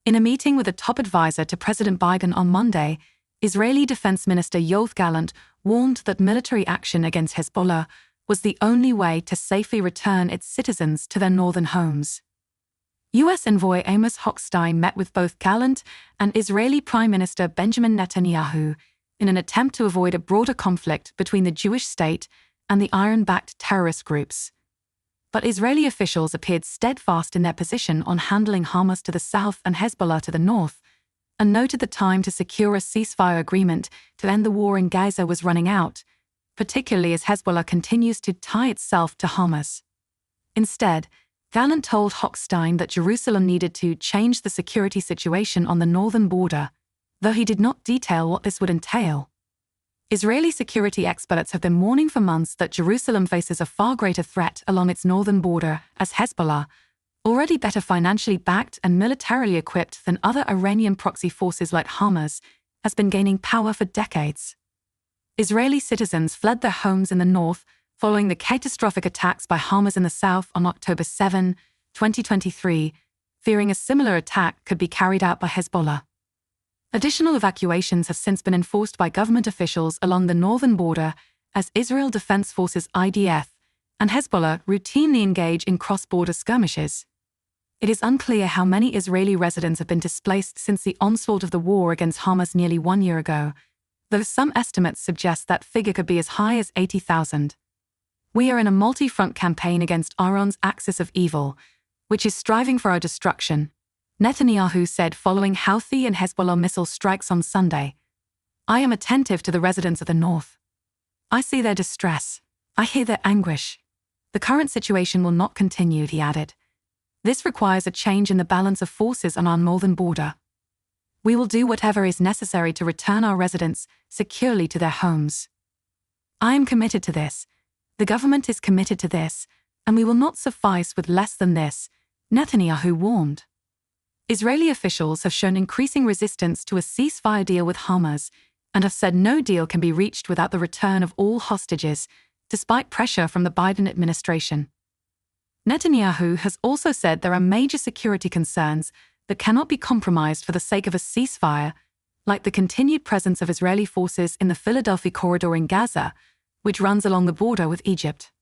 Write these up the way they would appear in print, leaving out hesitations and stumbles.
In a meeting with a top advisor to President Biden on Monday, Israeli Defense Minister Yoav Gallant warned that military action against Hezbollah was the only way to safely return its citizens to their northern homes. U.S. envoy Amos Hochstein met with both Gallant and Israeli Prime Minister Benjamin Netanyahu in an attempt to avoid a broader conflict between the Jewish state and the Iran-backed terrorist groups. But Israeli officials appeared steadfast in their position on handling Hamas to the south and Hezbollah to the north, and noted the time to secure a ceasefire agreement to end the war in Gaza was running out, particularly as Hezbollah continues to tie itself to Hamas. Instead, Gallant told Hochstein that Jerusalem needed to change the security situation on the northern border, though he did not detail what this would entail. Israeli security experts have been warning for months that Jerusalem faces a far greater threat along its northern border, as Hezbollah, already better financially backed and militarily equipped than other Iranian proxy forces like Hamas, has been gaining power for decades. Israeli citizens fled their homes in the north following the catastrophic attacks by Hamas in the south on October 7, 2023, fearing a similar attack could be carried out by Hezbollah. Additional evacuations have since been enforced by government officials along the northern border as Israel Defense Forces IDF and Hezbollah routinely engage in cross-border skirmishes. It is unclear how many Israeli residents have been displaced since the onslaught of the war against Hamas nearly 1 year ago, though some estimates suggest that figure could be as high as 80,000. We are in a multi-front campaign against Iran's axis of evil, which is striving for our destruction, Netanyahu said following Houthi and Hezbollah missile strikes on Sunday. I am attentive to the residents of the north. I see their distress. I hear their anguish. The current situation will not continue, he added. This requires a change in the balance of forces on our northern border. We will do whatever is necessary to return our residents securely to their homes. I am committed to this. The government is committed to this, and we will not suffice with less than this, Netanyahu warned. Israeli officials have shown increasing resistance to a ceasefire deal with Hamas and have said no deal can be reached without the return of all hostages, despite pressure from the Biden administration. Netanyahu has also said there are major security concerns that cannot be compromised for the sake of a ceasefire, like the continued presence of Israeli forces in the Philadelphia corridor in Gaza, which runs along the border with Egypt.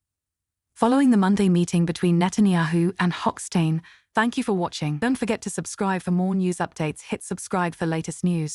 Following the Monday meeting between Netanyahu and Hochstein, thank you for watching. Don't forget to subscribe for more news updates. Hit subscribe for latest news.